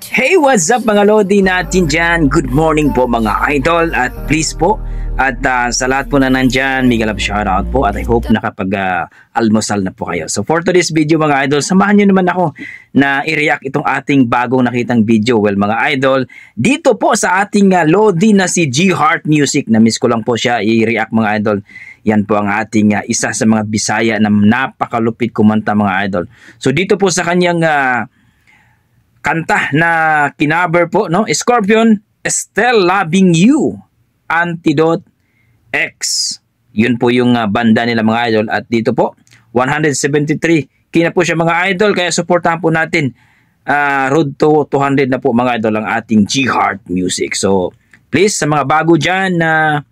Hey, what's up mga Lodi natin dyan? Good morning po mga idol at please po at sa lahat po na nandyan, mega love shoutout po at I hope nakapag-almusal na po kayo. So for today's video mga idol, samahan nyo naman ako na i-react itong ating bagong nakitang video. Well mga idol, dito po sa ating Lodi na si G Heart Music, na miss ko lang po siya i-react mga idol. Yan po ang ating isa sa mga Bisaya na napakalupit kumanta mga idol. So dito po sa kanyang kanta na kinaber po, no? Scorpion, Still Loving You, Antidote X. Yun po yung banda nila mga idol. At dito po, 173K na po siya mga idol. Kaya supportahan po natin. Road to 200 na po mga idol ang ating G Heart Music. So, please sa mga bago dyan na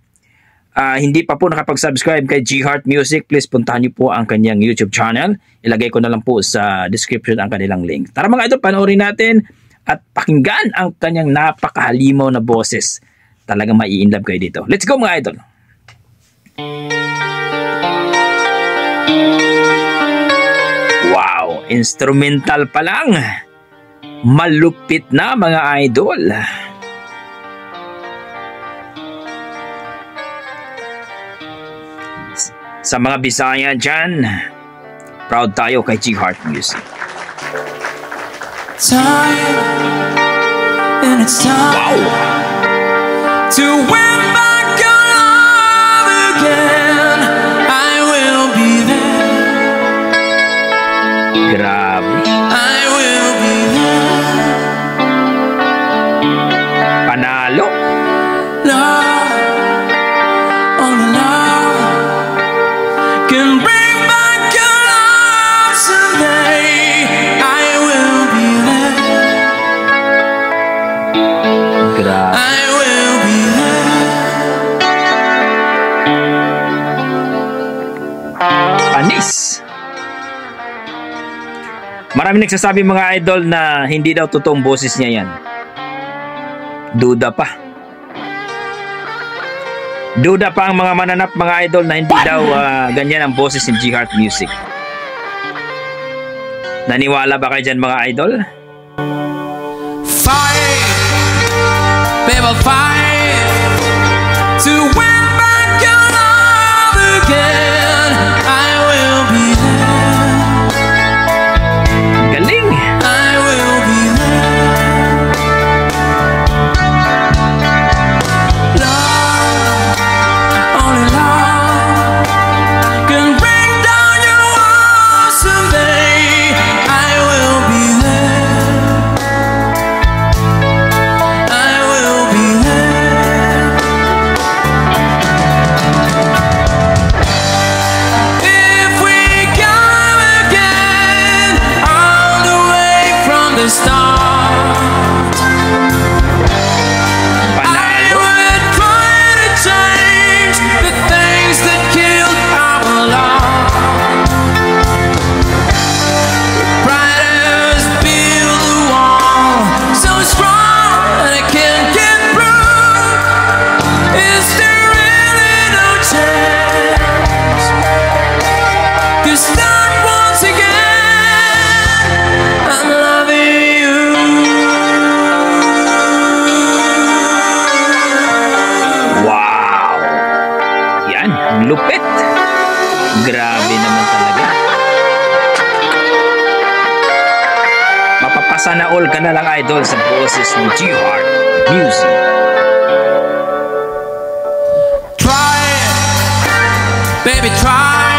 hindi pa po nakapag-subscribe kay G Heart Music, please puntahan niyo po ang kanyang YouTube channel. Ilagay ko na lang po sa description ang kanilang link. Tara mga idol, panoorin natin at pakinggan ang kanyang napakahalimaw na boses. Talagang mai-inlove kayo dito. Let's go mga idol! Wow! Instrumental pa lang! Malupit na mga idol! Sa mga Bisaya dyan, proud tayo kay G Heart Music. And it's time to win back your love again. I will be there. Grabe. I will be there. Panalo. Love, only love can bring back your love someday. I will be there. Grabe. I will be there. Panis. Marami nagsasabi mga idol na hindi daw totoong boses niya yan. Duda pa. Duda pa ang mga mananap mga idol na hindi daw ganyan ang boses ni G Heart Music. Naniwala ba kayo dyan mga idol? Fight, baby, fight to win back your love again. I will be there. Galing! I will be there. Love, only love can bring down your walls someday. I will be there. I will be there. If we come again all the way from the start, I would try to change the things that killed our love. Riders build a wall so strong that it can't get through. Is there really no chance to start once again? I'm loving you. Wow! Yan, ang lupit. Grabe naman talaga. Mapapasa na all ka na lang idol sa boses ni G Heart Music. Try it, baby, try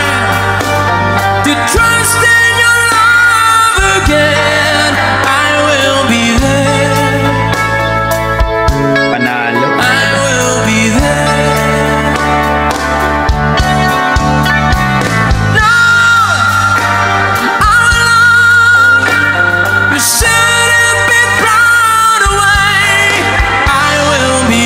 to trust in your love again. I will be there. Panalo. I will be there. Love, our love, you shouldn't be thrown away. I will be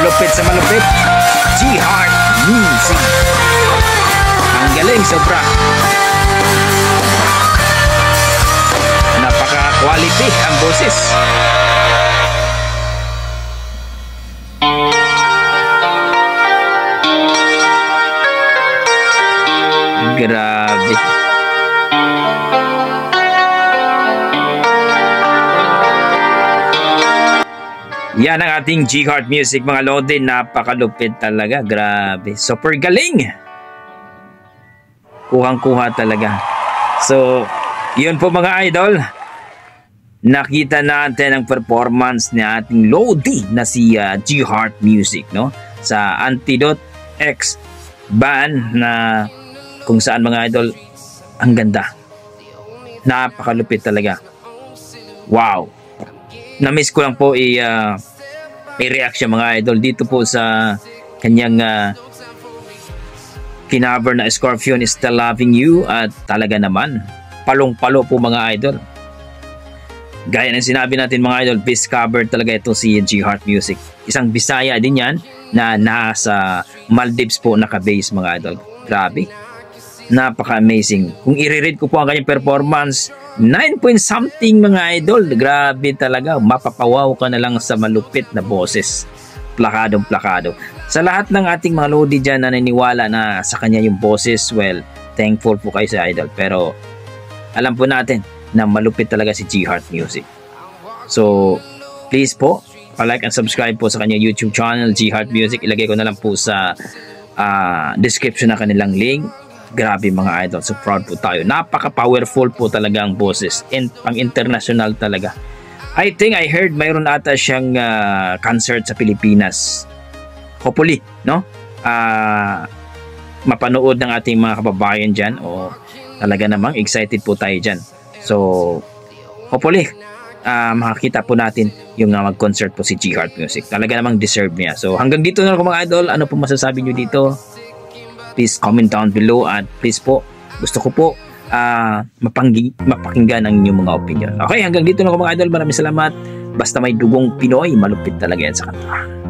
malupit sa malupit. G-Heart Music. Ang galing, sobra. Napaka-quality ang boses. Grabe. Yan ang ating G-Heart Music, mga lodi. Napakalupit talaga. Grabe. Super galing. Kuhang-kuha talaga. So, yun po mga idol. Nakita natin ang performance ni ating lodi na si G-Heart Music, no? Sa Antidote X band na kung saan mga idol, ang ganda. Napakalupit talaga. Wow. Na-miss ko lang po i-react siya mga idol dito po sa kanyang kinaver na Scorpion is Still Loving You, at talaga naman palong-palo po mga idol. Gaya ng sinabi natin mga idol, best cover talaga ito si G-Heart Music. Isang Bisaya din yan na nasa Maldives po naka-base mga idol. Grabe. Napaka-amazing. Kung i-rate ko po ang kanyang performance, 9 point something mga idol. Grabe talaga. Mapapawaw ka na lang sa malupit na boses. Plakadong plakado. Sa lahat ng ating mga lodi dyan na naniniwala na sa kanya yung boses, well, thankful po kayo sa idol. Pero alam po natin na malupit talaga si G-Heart Music. So, please po, pa-like and subscribe po sa kanyang YouTube channel, G-Heart Music. Ilagay ko na lang po sa description na kanilang link. Grabe mga idol, so proud po tayo. Napaka-powerful po talaga ang boses. Pang-international talaga. I think I heard mayroon ata siyang concert sa Pilipinas. Hopefully, no? Mapanood ng ating mga kababayan dyan. O talaga namang excited po tayo dyan. So, hopefully, makakita po natin yung mag-concert po si G-Heart Music. Talaga namang deserve niya. So, hanggang dito na ako mga idol. Ano po masasabi nyo dito? Please comment down below, at please po, gusto ko po mapakinggan ang inyong mga opinion. Okay, hanggang dito na ako mga idol. Maraming salamat. Basta may dugong Pinoy, malupit talaga yan sa kanta.